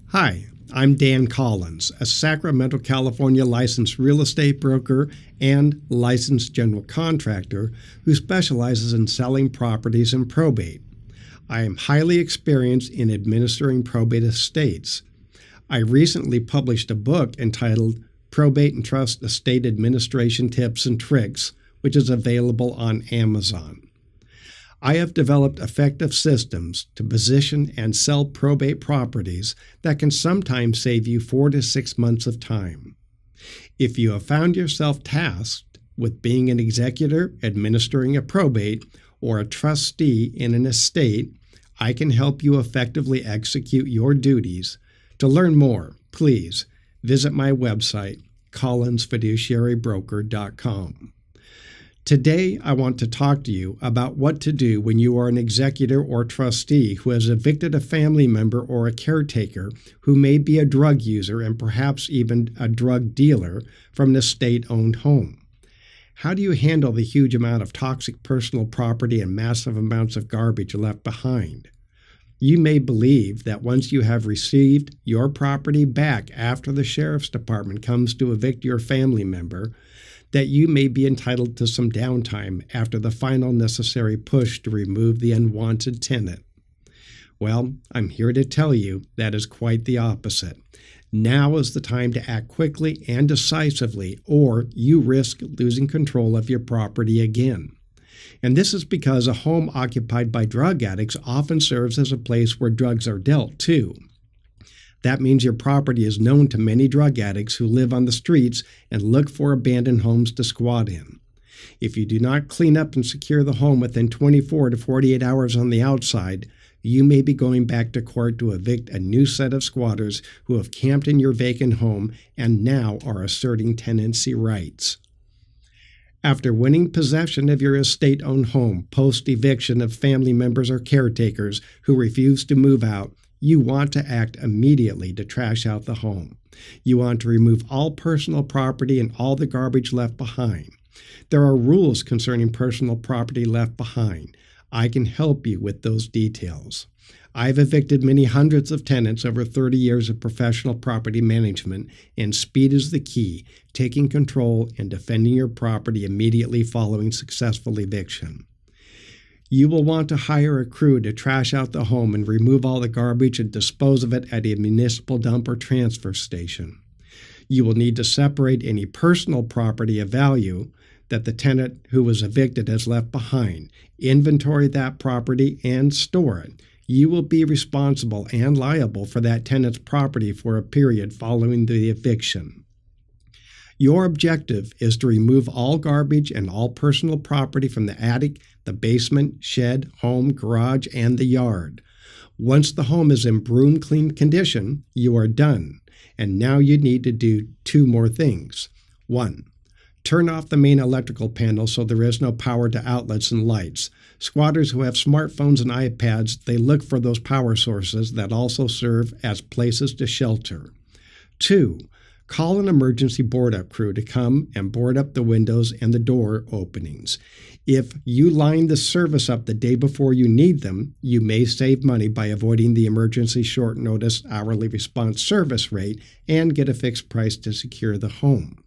Hi, I'm Dan Collins, a Sacramento, California licensed real estate broker and licensed general contractor who specializes in selling properties and probate. I am highly experienced in administering probate estates. I recently published a book entitled Probate and Trust Estate Administration Tips and Tricks, which is available on Amazon. I have developed effective systems to position and sell probate properties that can sometimes save you 4 to 6 months of time. If you have found yourself tasked with being an executor administering a probate or a trustee in an estate, I can help you effectively execute your duties. To learn more, please visit my website, collinsfiduciarybroker.com. Today, I want to talk to you about what to do when you are an executor or trustee who has evicted a family member or a caretaker who may be a drug user and perhaps even a drug dealer from an estate-owned home. How do you handle the huge amount of toxic personal property and massive amounts of garbage left behind? You may believe that once you have received your property back after the sheriff's department comes to evict your family member, that you may be entitled to some downtime after the final necessary push to remove the unwanted tenant. Well, I'm here to tell you that is quite the opposite. Now is the time to act quickly and decisively, or you risk losing control of your property again. And this is because a home occupied by drug addicts often serves as a place where drugs are dealt too. That means your property is known to many drug addicts who live on the streets and look for abandoned homes to squat in. If you do not clean up and secure the home within 24 to 48 hours on the outside, you may be going back to court to evict a new set of squatters who have camped in your vacant home and now are asserting tenancy rights. After winning possession of your estate-owned home post-eviction of family members or caretakers who refuse to move out, you want to act immediately to trash out the home. You want to remove all personal property and all the garbage left behind. There are rules concerning personal property left behind. I can help you with those details. I've evicted many hundreds of tenants over 30 years of professional property management, and speed is the key, taking control and defending your property immediately following successful eviction. You will want to hire a crew to trash out the home and remove all the garbage and dispose of it at a municipal dump or transfer station. You will need to separate any personal property of value that the tenant who was evicted has left behind, inventory that property, and store it. You will be responsible and liable for that tenant's property for a period following the eviction. Your objective is to remove all garbage and all personal property from the attic, the basement, shed, home, garage, and the yard. Once the home is in broom-clean condition, you are done. And now you need to do 2 more things. 1. Turn off the main electrical panel so there is no power to outlets and lights. Squatters who have smartphones and iPads, they look for those power sources that also serve as places to shelter. 2. Call an emergency board-up crew to come and board up the windows and the door openings. If you line the service up the day before you need them, you may save money by avoiding the emergency short notice hourly response service rate and get a fixed price to secure the home.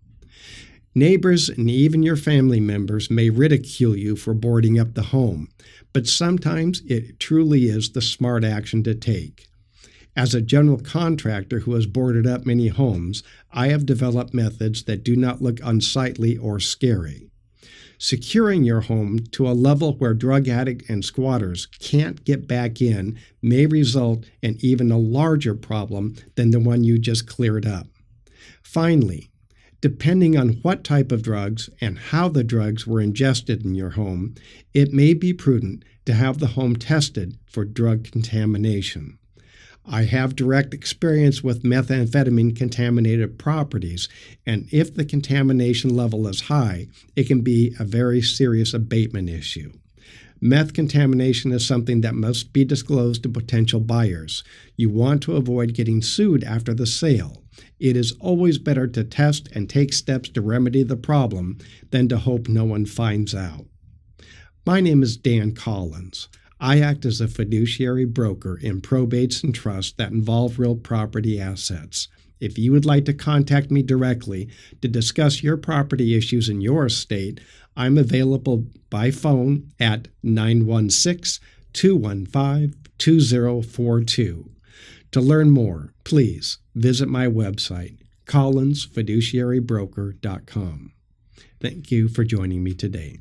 Neighbors and even your family members may ridicule you for boarding up the home, but sometimes it truly is the smart action to take. As a general contractor who has boarded up many homes, I have developed methods that do not look unsightly or scary. Securing your home to a level where drug addicts and squatters can't get back in may result in even a larger problem than the one you just cleared up. Finally, depending on what type of drugs and how the drugs were ingested in your home, it may be prudent to have the home tested for drug contamination. I have direct experience with methamphetamine-contaminated properties, and if the contamination level is high, it can be a very serious abatement issue. Meth contamination is something that must be disclosed to potential buyers. You want to avoid getting sued after the sale. It is always better to test and take steps to remedy the problem than to hope no one finds out. My name is Dan Collins. I act as a fiduciary broker in probates and trusts that involve real property assets. If you would like to contact me directly to discuss your property issues in your estate, I'm available by phone at 916-215-2042. To learn more, please visit my website, collinsfiduciarybroker.com. Thank you for joining me today.